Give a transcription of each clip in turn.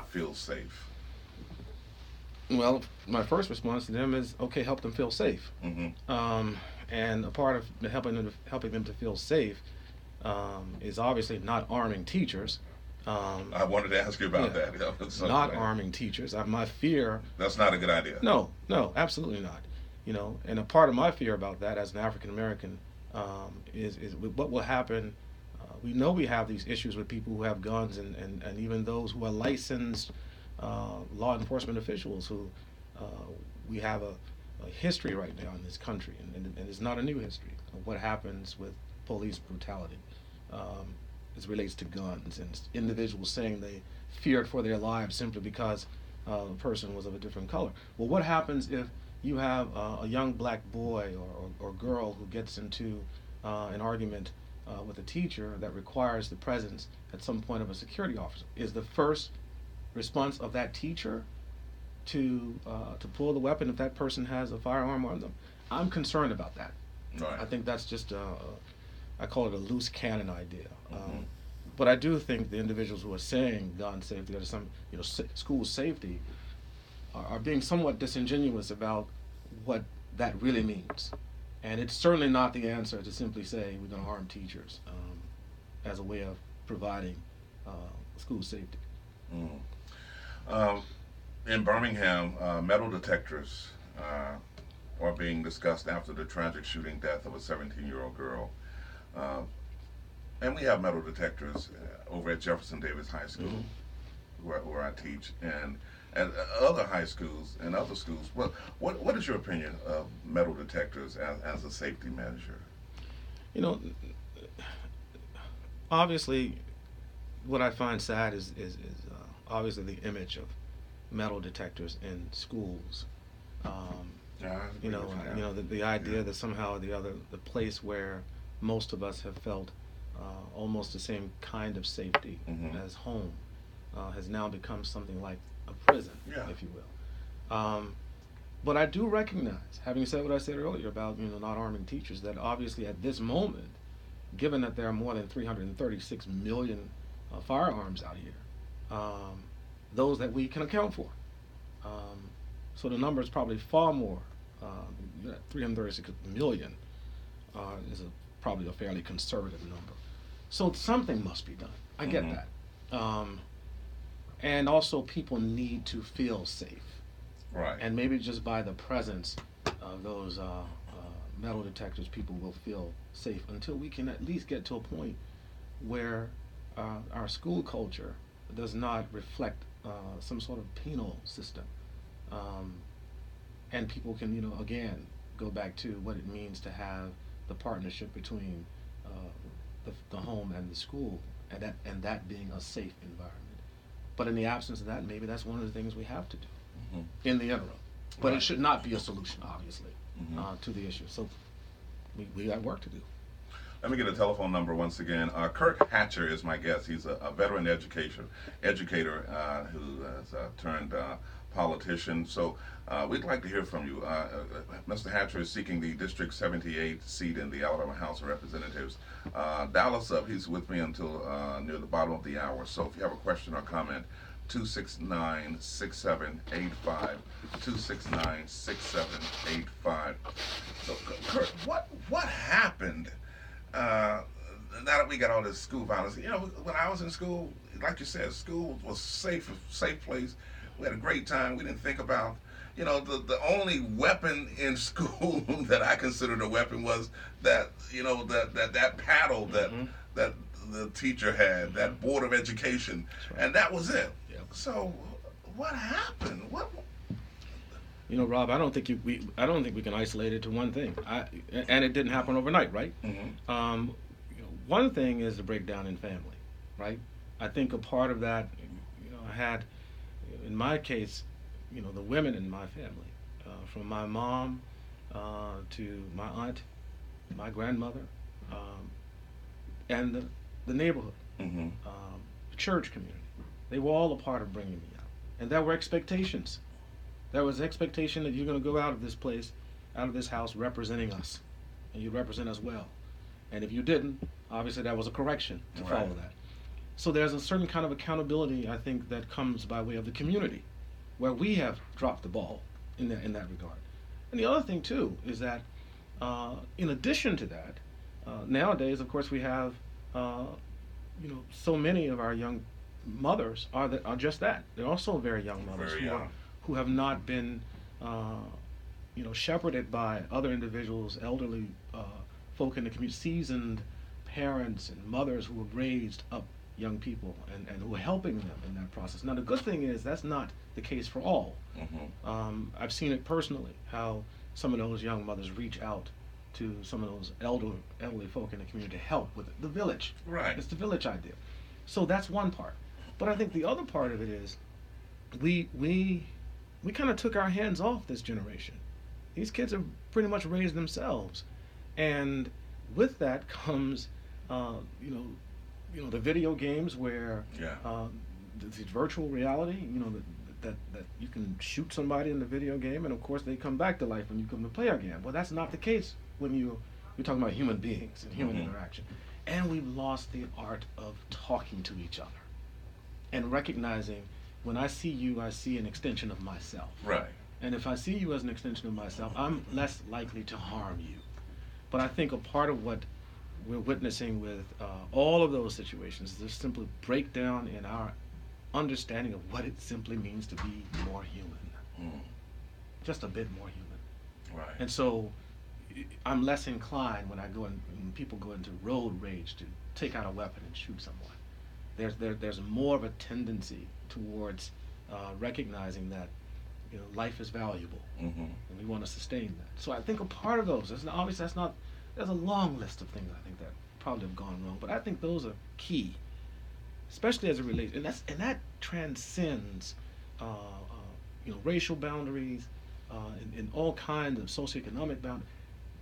not feel safe? Well, my first response to them is, okay, help them feel safe. Mm-hmm. Um, and a part of helping them to feel safe is obviously not arming teachers. Um, I wanted to ask you about yeah, that. Yeah, so not arming teachers. My fear. that's not a good idea. No, no, absolutely not. And a part of my fear about that as an African American is what will happen. We know we have these issues with people who have guns and even those who are licensed law enforcement officials who uh, we have a history right now in this country, and it's not a new history of what happens with police brutality as it relates to guns and individuals saying they feared for their lives simply because the person was of a different color. Well, what happens if you have a young black boy or girl who gets into an argument with a teacher that requires the presence at some point of a security officer? Is the first response of that teacher to pull the weapon if that person has a firearm on them? I'm concerned about that. Right. I think that's just I call it a loose cannon idea. Mm-hmm. But I do think the individuals who are saying gun safety or some school safety are being somewhat disingenuous about what that really means. And it's certainly not the answer to simply say we're going to arm teachers as a way of providing uh, school safety. Mm. Um, in Birmingham, metal detectors are being discussed after the tragic shooting death of a 17-year-old girl. Uh, and we have metal detectors over at Jefferson Davis High School, where I teach, and other high schools and other schools. Well, what is your opinion of metal detectors as a safety measure? You know, obviously, what I find sad is obviously the image of metal detectors in schools. Um, Yeah, I agree with that. the idea Yeah. that somehow or the other, the place where most of us have felt almost the same kind of safety Mhm. as home has now become something like a prison, Yeah. if you will. But I do recognize, having said what I said earlier about not arming teachers, that obviously at this moment, given that there are more than 336 million firearms out here, those that we can account for. Um, so the number is probably far more. 336 million is probably a fairly conservative number. So something must be done. I get Mhm. that. And also, people need to feel safe. Right. And maybe just by the presence of those metal detectors, people will feel safe until we can at least get to a point where our school culture does not reflect some sort of penal system. Um, and people can, again, go back to what it means to have the partnership between the home and the school, and that being a safe environment. But in the absence of that, maybe that's one of the things we have to do Mhm. in the interim. But Right. it should not be a solution, obviously, Mhm. to the issue. So we got work to do. Let me get a telephone number once again. Kirk Hatcher is my guest. He's a veteran educator who has turned politician. So we'd like to hear from you. Mr. Hatcher is seeking the District 78 seat in the Alabama House of Representatives. Dial us up. He's with me until near the bottom of the hour. So if you have a question or comment, 269-6785, 269-6785. So, Kurt, what happened? Uh, Now that we got all this school violence, when I was in school, like you said, school was safe place. We had a great time. We didn't think about, the only weapon in school that I considered a weapon was that, that paddle Mm-hmm. that the teacher had, that board of education, That's right. and that was it. Yep. So, what happened? What? Rob, I don't think we can isolate it to one thing. And it didn't happen overnight, right? Mm-hmm. One thing is the breakdown in family, right? I think a part of that, I had, in my case, the women in my family, from my mom to my aunt, my grandmother, um, and the neighborhood, Mm-hmm. the church community. They were all a part of bringing me out. And there were expectations. There was expectation that you're going to go out of this place, out of this house, representing us, and you represent us well. And if you didn't, obviously that was a correction to follow Right. that. So there's a certain kind of accountability, I think, that comes by way of the community, where we have dropped the ball in that regard. And the other thing too is that, in addition to that, nowadays, of course, we have, uh, so many of our young mothers are just that. They're also very young mothers Very young. who have not been, uh, shepherded by other individuals, elderly folk in the community, seasoned parents and mothers who have raised up young people and who are helping them in that process. Now, the good thing is that's not the case for all. I've seen it personally, how some of those young mothers reach out to some of those elderly folk in the community to help with it. The village. Right. It's the village idea. So that's one part. But I think the other part of it is we kind of took our hands off this generation. These kids have pretty much raised themselves, and with that comes, the video games where, Yeah. the virtual reality. That you can shoot somebody in the video game, and of course they come back to life when you come to play again. Well, that's not the case when you're talking about human beings and human interaction. And we've lost the art of talking to each other and recognizing when I see you, I see an extension of myself. Right. And if I see you as an extension of myself, I'm less likely to harm you. But I think a part of what we're witnessing with all of those situations is just simply breakdown in our understanding of what it simply means to be more human. Mm. Just a bit more human. Right. And so I'm less inclined when when people go into road rage to take out a weapon and shoot someone. There's more of a tendency towards recognizing that life is valuable, and we want to sustain that. So I think a part of those, obviously that's not, there's a long list of things I think that probably have gone wrong, but I think those are key, especially as it relates, and that transcends, racial boundaries, and all kinds of socioeconomic boundaries.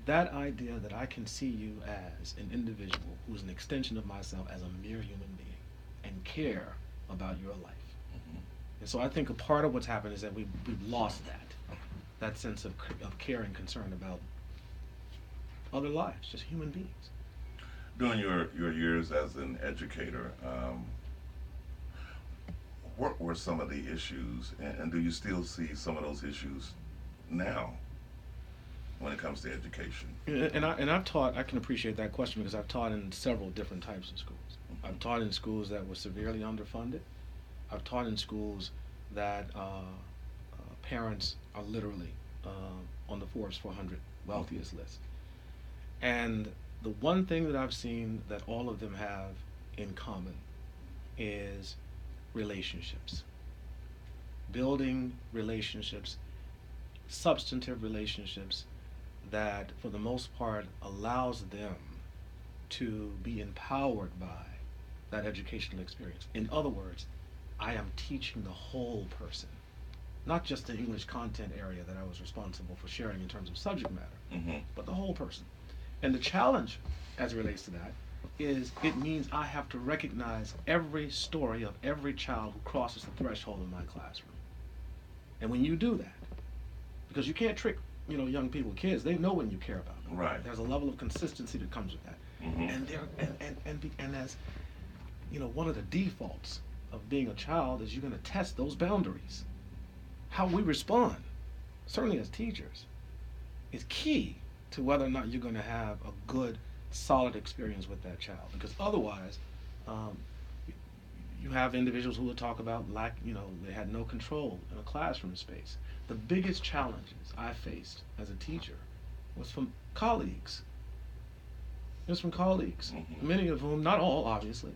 That idea that I can see you as an individual who is an extension of myself as a mere human being and care about your life. And so I think a part of what's happened is that we've lost that sense of care and concern about other lives, just human beings. During your years as an educator, what were some of the issues, and do you still see some of those issues now when it comes to education? And I've taught. I can appreciate that question because I've taught in several different types of schools. I've taught in schools that were severely underfunded. I've taught in schools that parents are literally on the Forbes 400 wealthiest list. And the one thing that I've seen that all of them have in common is relationships. Building relationships, substantive relationships that for the most part allows them to be empowered by that educational experience. In other words, I am teaching the whole person, not just the English content area that I was responsible for sharing in terms of subject matter, but the whole person. And the challenge as it relates to that is it means I have to recognize every story of every child who crosses the threshold of my classroom. And when you do that, because you can't trick young people, kids, they know when you care about them. Right. There's a level of consistency that comes with that. And as one of the defaults of being a child is you're going to test those boundaries. How we respond, certainly as teachers, is key to whether or not you're going to have a good, solid experience with that child. Because otherwise, you have individuals who will talk about they had no control in a classroom space. The biggest challenges I faced as a teacher was from colleagues. It was from colleagues, many of whom, not all obviously,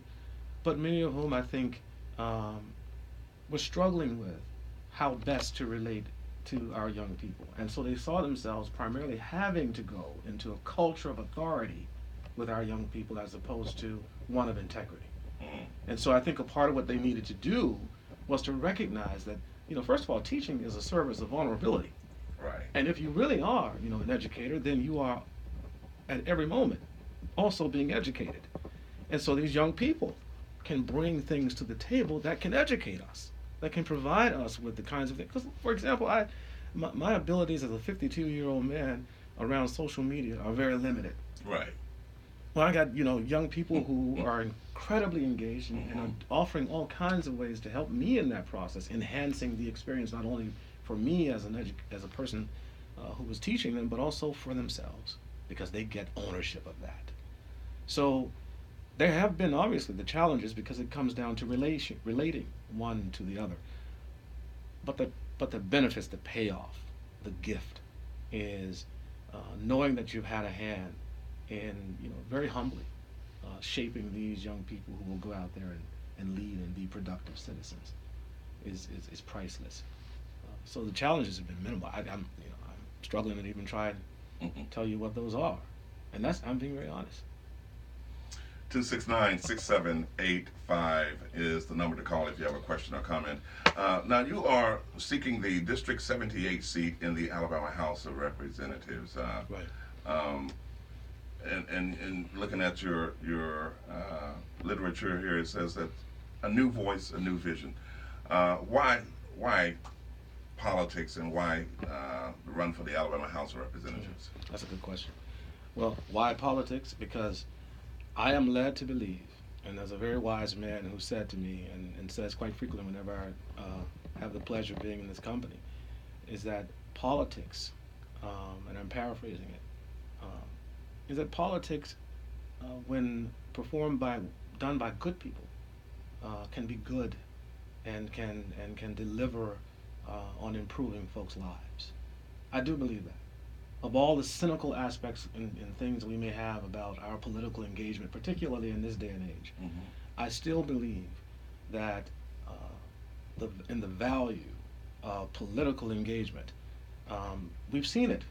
but many of whom I think were struggling with how best to relate to our young people. And so they saw themselves primarily having to go into a culture of authority with our young people as opposed to one of integrity. And so I think a part of what they needed to do was to recognize that, first of all, teaching is a service of vulnerability. Right. And if you really are, an educator, then you are at every moment also being educated. And so these young people can bring things to the table that can educate us, that can provide us with the kinds of things. Because, for example, my abilities as a 52-year-old man around social media are very limited. Right. Well, I got young people who are incredibly engaged and are Hmm. offering all kinds of ways to help me in that process, enhancing the experience not only for me as as a person who was teaching them, but also for themselves because they get ownership of that. So there have been obviously the challenges because it comes down to relating one to the other. But the benefits, the payoff, the gift is knowing that you've had a hand in very humbly shaping these young people who will go out there and lead and be productive citizens is priceless. So the challenges have been minimal. I'm struggling to even try and Hmm. tell you what those are, and that's I'm being very honest. 269-6785 is the number to call if you have a question or comment. Now, you are seeking the District 78 seat in the Alabama House of Representatives. Right. Um, and looking at your literature here, it says that a new voice, a new vision. Why politics and why run for the Alabama House of Mhm. Representatives? That's a good question. Well, why politics? Because I am led to believe, and there's a very wise man who said to me, and says quite frequently whenever I have the pleasure of being in this company, is that politics, and I'm paraphrasing it, um, is that politics, when performed by, done by good people, can be good and can deliver on improving folks' lives. I do believe that. Of all the cynical aspects and things we may have about our political engagement, particularly in this day and age, Hmm. I still believe that uh, in the value of political engagement, we've seen it.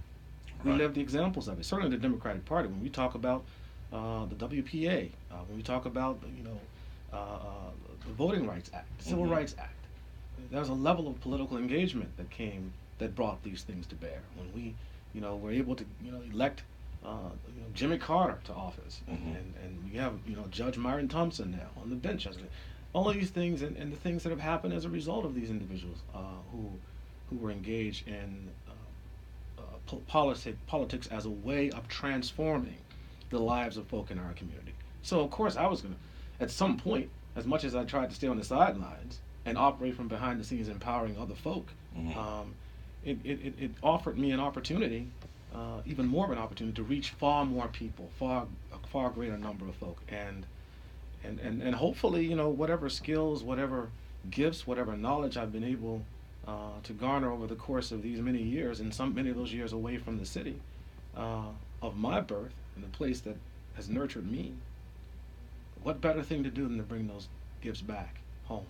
We Right. live the examples of it. Certainly, the Democratic Party. When we talk about the WPA, when we talk about the Voting Rights Act, the Civil Hmm. Rights Act, there's a level of political engagement that brought these things to bear. When we, were able to, elect, Jimmy Carter to office, Hmm. and we have, Judge Myron Thompson now on the bench. All of these things and the things that have happened as a result of these individuals who were engaged in politics as a way of transforming the lives of folk in our community. So of course I was gonna, at some point, as much as I tried to stay on the sidelines and operate from behind the scenes, empowering other folk, Hmm. um, it offered me an opportunity, even more of an opportunity to reach far more people, a far greater number of folk, and hopefully, whatever skills, whatever gifts, whatever knowledge I've been able to garner over the course of these many years, and many of those years away from the city uh, of my birth and the place that has nurtured me, what better thing to do than to bring those gifts back home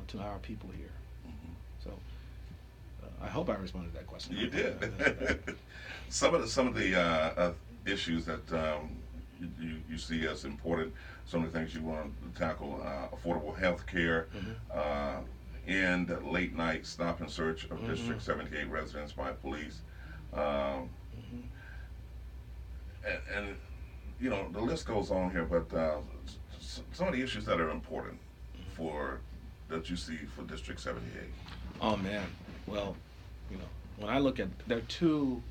to our people here? So I hope I responded to that question. You That's- did. Some of the issues that you see as important, some of the things you want to tackle, affordable health care, Mhm. uh, and late night stop and search of Mhm. District 78 residents by police. Um, Mhm. and the list goes on here, but some of the issues that are important for that you see for District 78. Oh man. Well, when I look at there are two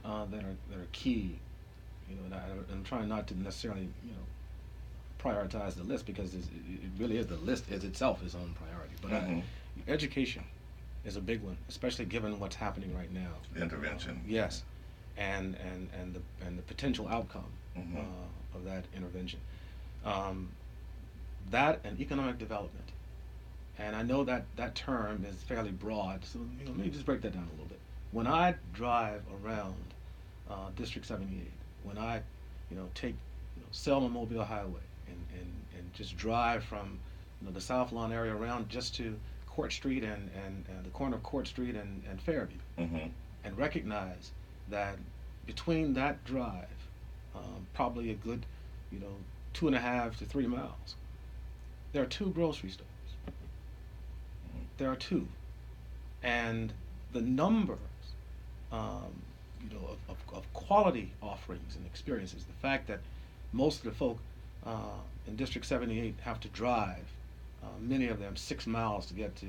that are key. And I'm trying not to necessarily prioritize the list because it really is the list is itself its own priority. But Hmm. education is a big one, especially given what's happening right now. The intervention. Yes, and the potential outcome Hmm. of that intervention. Um, that and economic development. And I know that that term is fairly broad, so let me just break that down a little bit. When I drive around District 78, when I take Selma Mobile Highway and just drive from the South Lawn area around just to Court Street and the corner of Court Street and Fairview, Hmm. and recognize that between that drive, probably a good, you know, 2.5 to 3 miles, there are two grocery stores. There are two, and the numbers, um, of quality offerings and experiences. The fact that most of the folk in District 78 have to drive, many of them 6 miles to get to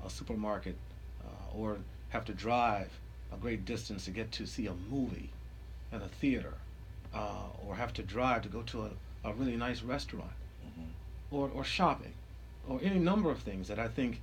a supermarket, or have to drive a great distance to get to see a movie in a theater, or have to drive to go to a really nice restaurant, Hmm. or shopping, or any number of things that I think